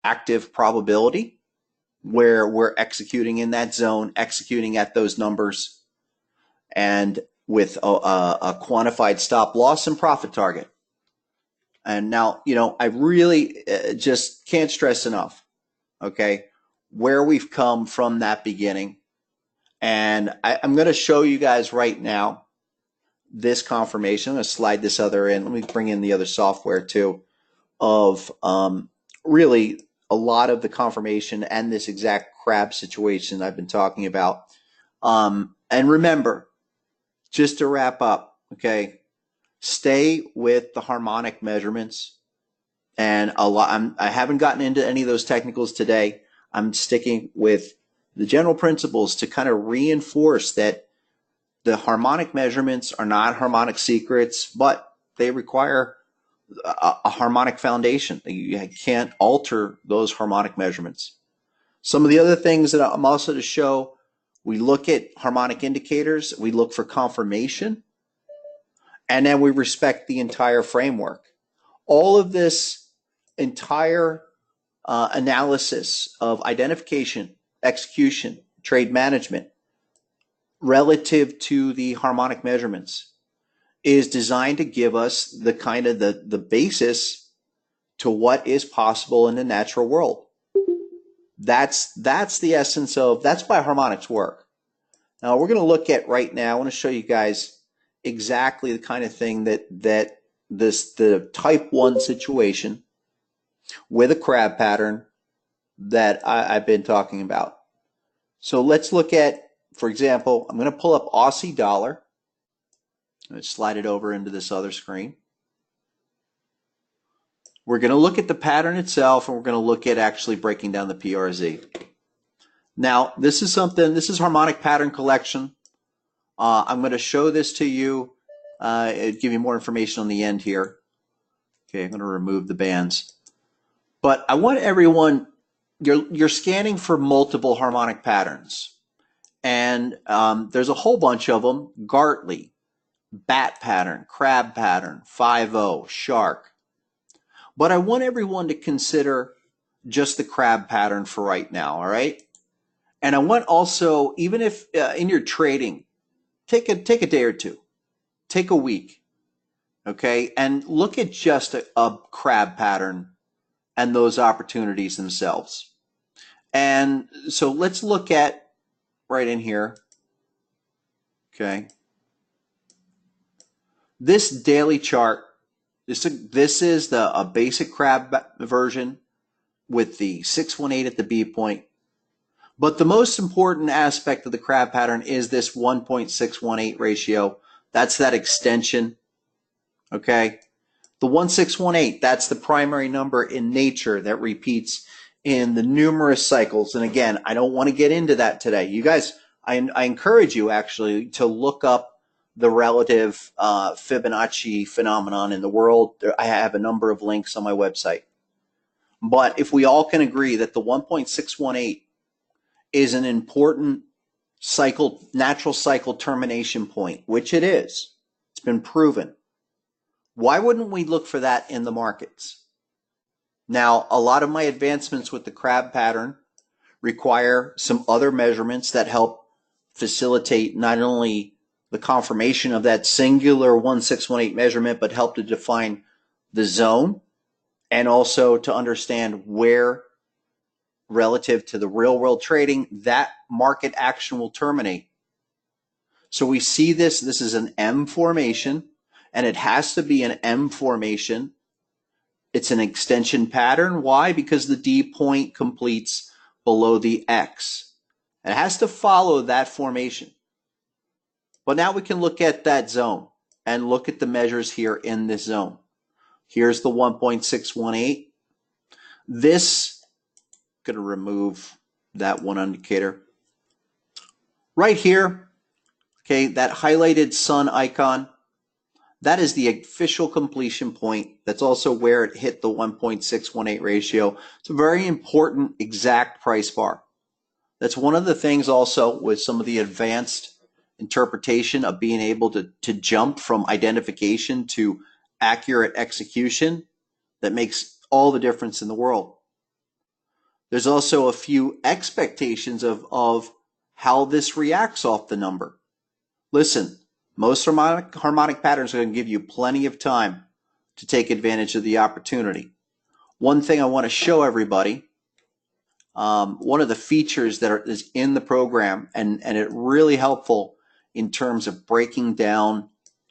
active probability where we're executing in that zone, executing at those numbers, and with a quantified stop loss and profit target. And now, I really just can't stress enough, okay, where we've come from that beginning. And I'm going to show you guys right now this confirmation. I'm going to slide this other in. Let me bring in the other software too of really a lot of the confirmation and this exact crab situation I've been talking about. And remember, just to wrap up, okay, stay with the harmonic measurements. And I haven't gotten into any of those technicals today. I'm sticking with the general principles to kind of reinforce that the harmonic measurements are not harmonic secrets, but they require a harmonic foundation. You can't alter those harmonic measurements. Some of the other things that I'm also to show, we look at harmonic indicators, we look for confirmation, and then we respect the entire framework. All of this entire analysis of identification, execution, trade management relative to the harmonic measurements is designed to give us the kind of the basis to what is possible in the natural world. That's the essence of, that's why harmonics work. Now we're going to look at right now, I want to show you guys exactly the kind of thing that the type 1 situation with a crab pattern that I've been talking about. So let's look at, for example, I'm going to pull up Aussie dollar. I'm going to slide it over into this other screen. We're going to look at the pattern itself, and we're going to look at actually breaking down the PRZ. Now, this is harmonic pattern collection. I'm going to show this to you, give you more information on the end here. Okay, I'm going to remove the bands. But I want everyone, you're scanning for multiple harmonic patterns. And there's a whole bunch of them: Gartley, bat pattern, crab pattern, 5-0, shark. But I want everyone to consider just the crab pattern for right now, all right? And I want also, even if in your trading, take a day or two, take a week, okay? And look at just a crab pattern and those opportunities themselves. And so let's look at right in here, okay? This daily chart, this is a basic crab version with the 618 at the B point. But the most important aspect of the crab pattern is this 1.618 ratio. That's that extension, okay? The 1.618, that's the primary number in nature that repeats in the numerous cycles. And again, I don't want to get into that today. You guys, I encourage you actually to look up the relative Fibonacci phenomenon in the world. I have a number of links on my website. But if we all can agree that the 1.618 is an important natural cycle termination point, which it is, it's been proven, why wouldn't we look for that in the markets? Now, a lot of my advancements with the crab pattern require some other measurements that help facilitate not only the confirmation of that singular 1.618 measurement, but help to define the zone and also to understand where, relative to the real world trading, that market action will terminate. So we see this is an M formation, and it has to be an M formation. It's an extension pattern. Why? Because the D point completes below the X. It has to follow that formation. But now we can look at that zone and look at the measures here in this zone. Here's the 1.618. This, going to remove that one indicator. Right here, okay, that highlighted sun icon, that is the official completion point. That's also where it hit the 1.618 ratio. It's a very important exact price bar. That's one of the things also with some of the advanced interpretation of being able to jump from identification to accurate execution that makes all the difference in the world. There's also a few expectations of how this reacts off the number. Listen, most harmonic patterns are going to give you plenty of time to take advantage of the opportunity. One thing I want to show everybody, one of the features that is in the program, and it really helpful in terms of breaking down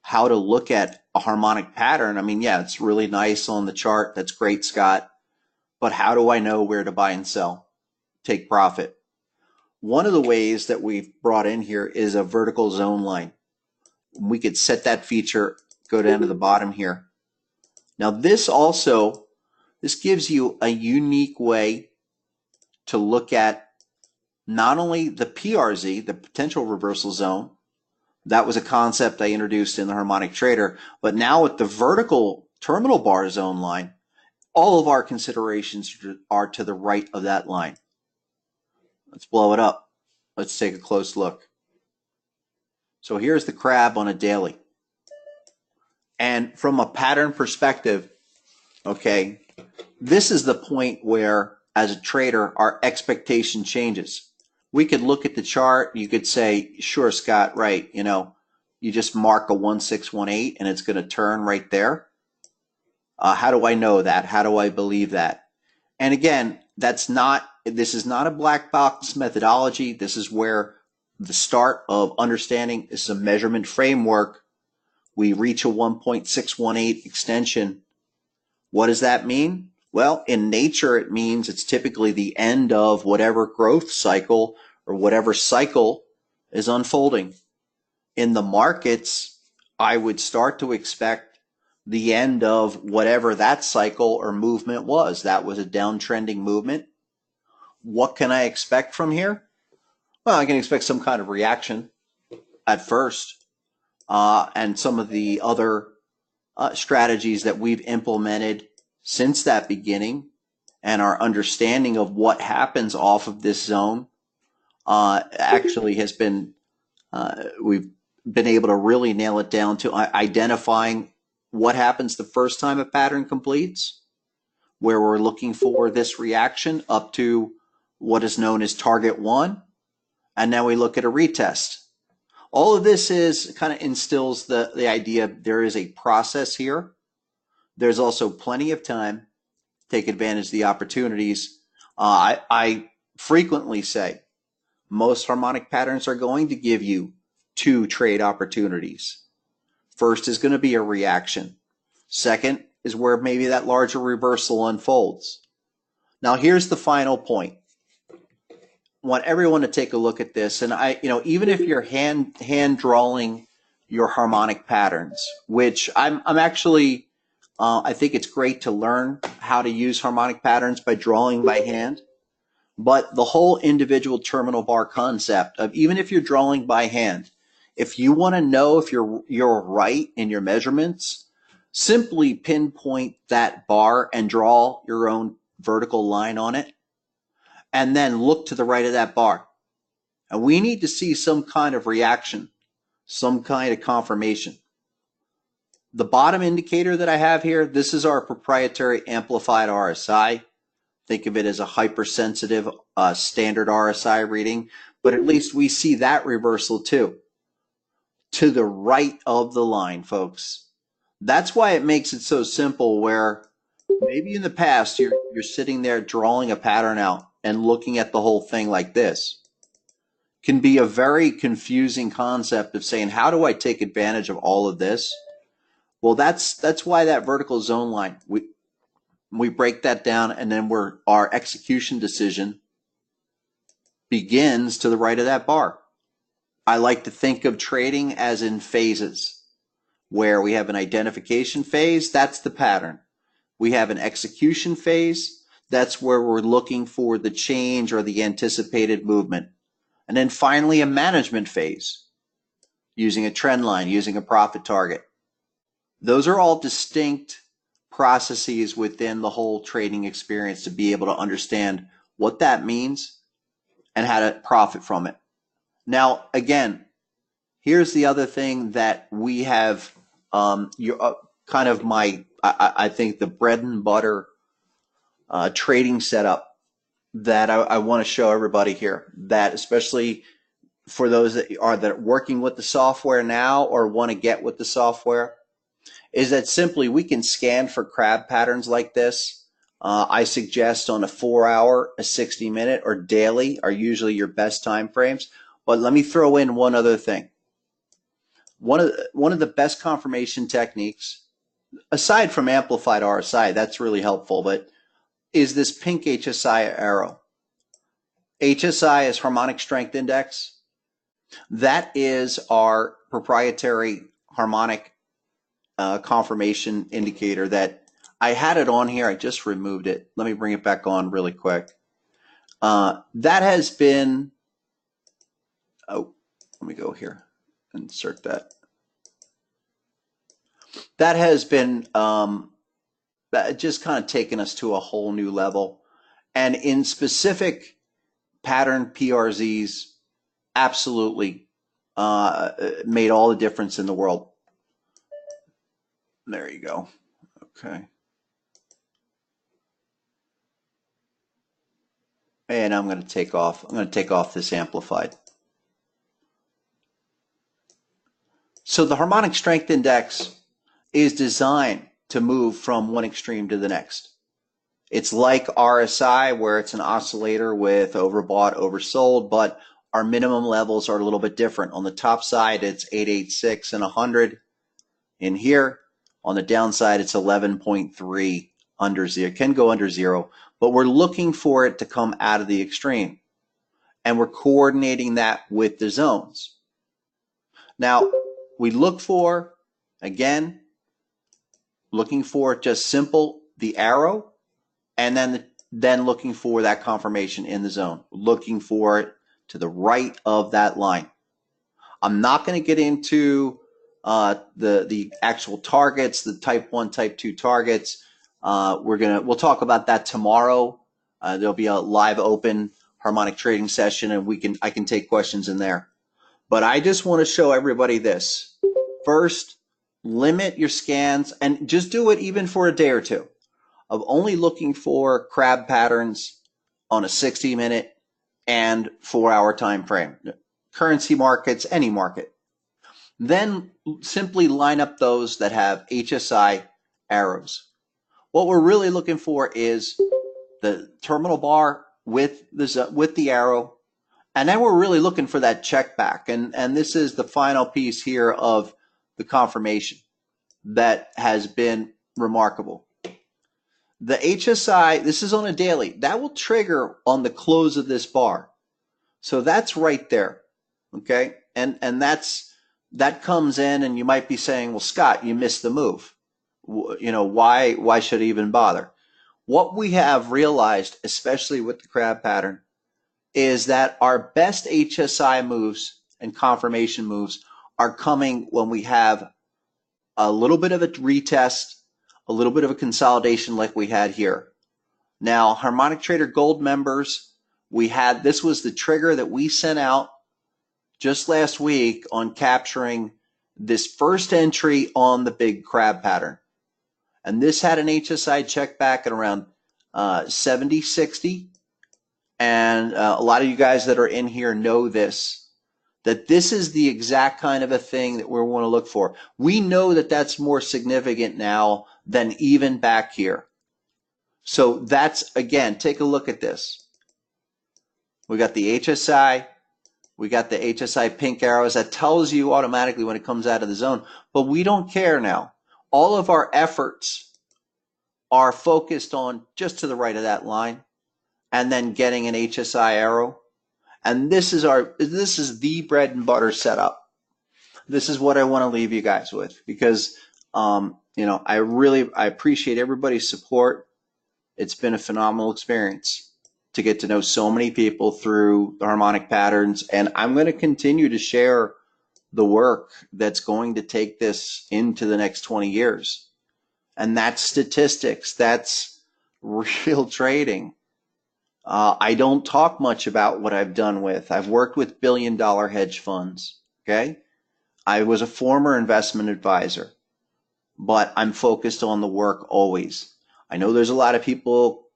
how to look at a harmonic pattern. I mean, yeah, it's really nice on the chart. That's great, Scott. But how do I know where to buy and sell, take profit? One of the ways that we've brought in here is a vertical zone line. We could set that feature, go down to the bottom here. Now this gives you a unique way to look at not only the PRZ, the potential reversal zone. That was a concept I introduced in the Harmonic Trader, but now with the vertical terminal bar zone line, all of our considerations are to the right of that line. Let's blow it up. Let's take a close look. So here's the crab on a daily. And from a pattern perspective, okay, this is the point where, as a trader, our expectation changes. We could look at the chart. You could say, sure, Scott, right, you just mark a 1618 and it's going to turn right there. How do I know that? How do I believe that? And again, this is not a black box methodology. This is where the start of understanding is a measurement framework. We reach a 1.618 extension. What does that mean? Well, in nature, it means it's typically the end of whatever growth cycle or whatever cycle is unfolding. In the markets, I would start to expect the end of whatever that cycle or movement was. That was a downtrending movement. What can I expect from here? Well, I can expect some kind of reaction at first, and some of the other strategies that we've implemented since that beginning and our understanding of what happens off of this zone actually has been, we've been able to really nail it down to identifying what happens the first time a pattern completes, where we're looking for this reaction up to what is known as target one, and now we look at a retest. All of this is kind of instills the idea there is a process here. There's also plenty of time to take advantage of the opportunities. I frequently say most harmonic patterns are going to give you two trade opportunities. First is going to be a reaction. Second is where maybe that larger reversal unfolds. Now here's the final point. I want everyone to take a look at this, and even if you're hand drawing your harmonic patterns, which I'm actually, I think it's great to learn how to use harmonic patterns by drawing by hand. But the whole individual terminal bar concept of, even if you're drawing by hand, if you want to know if you're right in your measurements, simply pinpoint that bar and draw your own vertical line on it, and then look to the right of that bar. And we need to see some kind of reaction, some kind of confirmation. The bottom indicator that I have here, this is our proprietary amplified RSI. Think of it as a hypersensitive standard RSI reading, but at least we see that reversal too, to the right of the line, folks. That's why it makes it so simple, where maybe in the past you're sitting there drawing a pattern out and looking at the whole thing like this. Can be a very confusing concept of saying, how do I take advantage of all of this? Well, that's why that vertical zone line, we break that down, and then our execution decision begins to the right of that bar. I like to think of trading as in phases, where we have an identification phase, that's the pattern. We have an execution phase, that's where we're looking for the change or the anticipated movement. And then finally, a management phase, using a trend line, using a profit target. Those are all distinct processes within the whole trading experience to be able to understand what that means and how to profit from it. Now, again, here's the other thing that we have, kind of I think the bread and butter trading setup that I want to show everybody here, that especially for those that are working with the software now or want to get with the software, is that simply we can scan for crab patterns like this. I suggest on a 4 hour, a 60 minute, or daily are usually your best time frames. But let me throw in one other thing. One of the best confirmation techniques, aside from amplified RSI, that's really helpful, but is this pink HSI arrow. HSI is harmonic strength index. That is our proprietary harmonic confirmation indicator that I had it on here. I just removed it. Let me bring it back on really quick. That has been, oh, let me go here, insert that. That has been just kind of taken us to a whole new level. And in specific pattern PRZs, absolutely made all the difference in the world. There you go. Okay. And I'm going to take off this amplified. So the harmonic strength index is designed to move from one extreme to the next. It's like RSI, where it's an oscillator with overbought, oversold, but our minimum levels are a little bit different. On the top side, it's 886 and 100. In here, on the downside, it's 11.3 under zero. It can go under zero, but we're looking for it to come out of the extreme. And we're coordinating that with the zones. Now, we look for, again, looking for just simple the arrow, and then looking for that confirmation in the zone, looking for it to the right of that line. I'm not going to get into the actual targets, the type 1, type 2 targets. We'll talk about that tomorrow. There'll be a live open harmonic trading session, and I can take questions in there. But I just want to show everybody this. First, limit your scans, and just do it even for a day or two, of only looking for crab patterns on a 60-minute and 4-hour time frame. Currency markets, any market. Then simply line up those that have HSI arrows. What we're really looking for is the terminal bar with the arrow, and then we're really looking for that check back. And this is the final piece here of the confirmation that has been remarkable. The HSI, this is on a daily, that will trigger on the close of this bar. So that's right there, okay? And that comes in, and you might be saying, well, Scott, you missed the move. You know, why should I even bother? What we have realized, especially with the crab pattern, is that our best HSI moves and confirmation moves are coming when we have a little bit of a retest, a little bit of a consolidation like we had here. Now, Harmonic Trader Gold members, this was the trigger that we sent out just last week on capturing this first entry on the big crab pattern. And this had an HSI check back at around 70, 60. And a lot of you guys that are in here know this, that this is the exact kind of a thing that we want to look for. We know that that's more significant now than even back here. So that's, again, take a look at this. We got the HSI. We got the HSI pink arrows. That tells you automatically when it comes out of the zone. But we don't care now. All of our efforts are focused on just to the right of that line, and then getting an HSI arrow. And this is the bread and butter setup. This is what I want to leave you guys with, because you know, I appreciate everybody's support. It's been a phenomenal experience to get to know so many people through the harmonic patterns, and I'm going to continue to share the work that's going to take this into the next 20 years. And that's statistics. That's real trading. I don't talk much about what I've done with. I've worked with billion-dollar hedge funds, okay? I was a former investment advisor, but I'm focused on the work always. I know there's a lot of people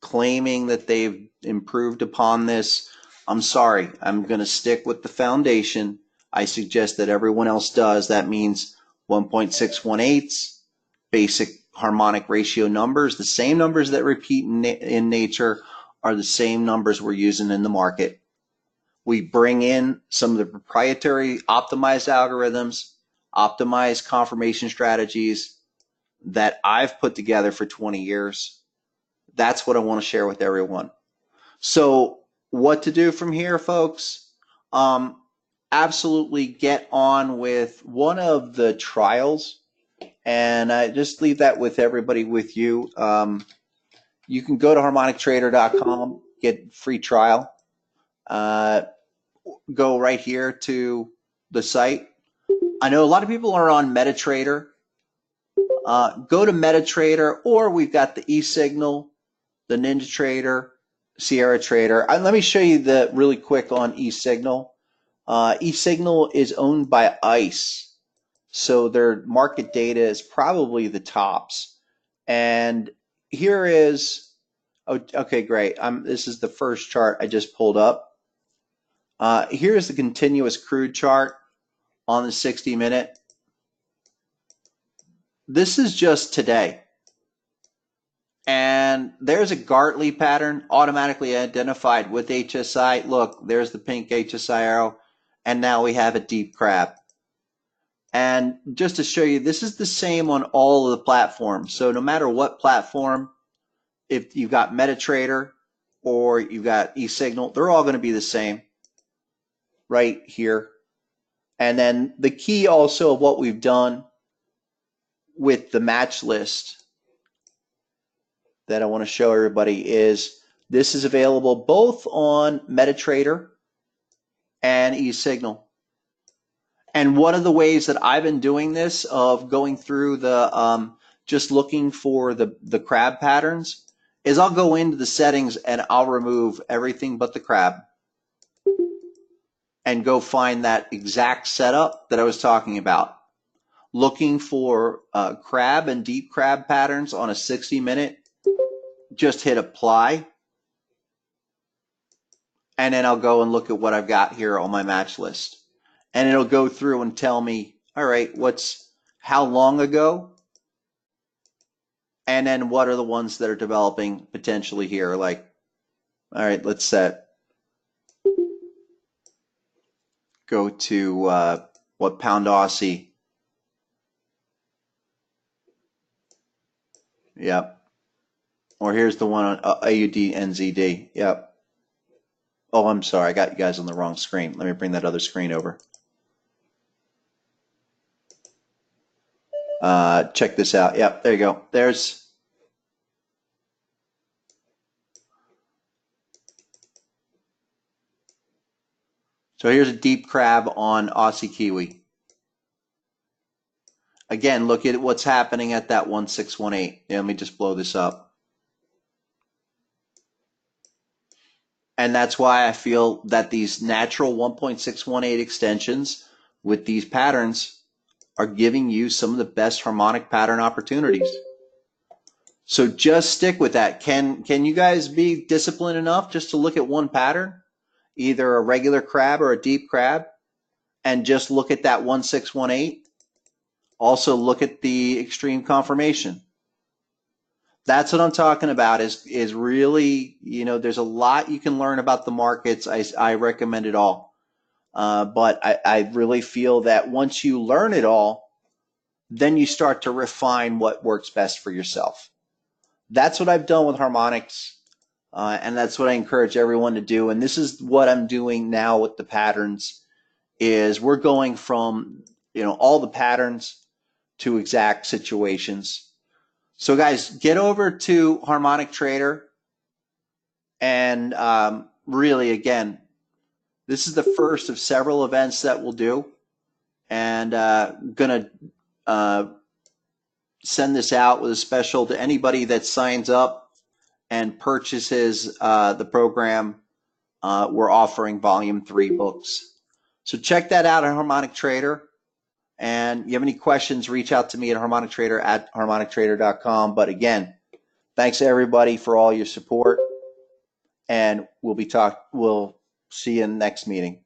claiming that they've improved upon this. I'm sorry. I'm going to stick with the foundation. I suggest that everyone else does. That means 1.618, basic harmonic ratio numbers. The same numbers that repeat in nature are the same numbers we're using in the market. We bring in some of the proprietary optimized algorithms, optimized confirmation strategies that I've put together for 20 years. That's what I want to share with everyone. So what to do from here, folks? Absolutely get on with one of the trials, and I just leave that with everybody with you. You can go to harmonictrader.com, get free trial. Go right here to the site. I know a lot of people are on MetaTrader. Go to MetaTrader, or we've got the eSignal, the NinjaTrader, Sierra Trader. Let me show you the really quick on eSignal. eSignal is owned by ICE, so their market data is probably the tops. And here is, oh, okay, great. This is the first chart I just pulled up. Here's the continuous crude chart on the 60-minute. This is just today. And there's a Gartley pattern automatically identified with HSI. Look, there's the pink HSI arrow. And now we have a deep crab. And just to show you, this is the same on all of the platforms. So no matter what platform, if you've got MetaTrader or you've got eSignal, they're all going to be the same right here. And then the key also of what we've done with the match list that I want to show everybody is this is available both on MetaTrader and eSignal. And one of the ways that I've been doing this of going through the just looking for the crab patterns is I'll go into the settings and I'll remove everything but the crab and go find that exact setup that I was talking about. Looking for crab and deep crab patterns on a 60-minute, just hit apply. And then I'll go and look at what I've got here on my match list. And it'll go through and tell me, all right, how long ago? And then what are the ones that are developing potentially here? Like, all right, let's go to what pound Aussie. Yep. Or here's the one on AUD NZD. Yep. Oh, I'm sorry. I got you guys on the wrong screen. Let me bring that other screen over. Check this out. Yep, there you go. So here's a deep crab on Aussie Kiwi. Again, look at what's happening at that 1618. Yeah, let me just blow this up. And that's why I feel that these natural 1.618 extensions with these patterns are giving you some of the best harmonic pattern opportunities. So just stick with that. Can you guys be disciplined enough just to look at one pattern, either a regular crab or a deep crab, and just look at that 1618? Also look at the extreme confirmation. That's what I'm talking about is really, there's a lot you can learn about the markets. I recommend it all. But I really feel that once you learn it all, then you start to refine what works best for yourself. That's what I've done with harmonics, and that's what I encourage everyone to do. And this is what I'm doing now with the patterns is we're going from, all the patterns to exact situations. So guys, get over to Harmonic Trader and really, again, this is the first of several events that we'll do, and gonna send this out with a special to anybody that signs up and purchases the program. We're offering volume 3 books. So check that out at Harmonic Trader. And you have any questions, reach out to me at harmonictrader@harmonictrader.com. But again, Thanks everybody for all your support, and we'll see you in the next meeting.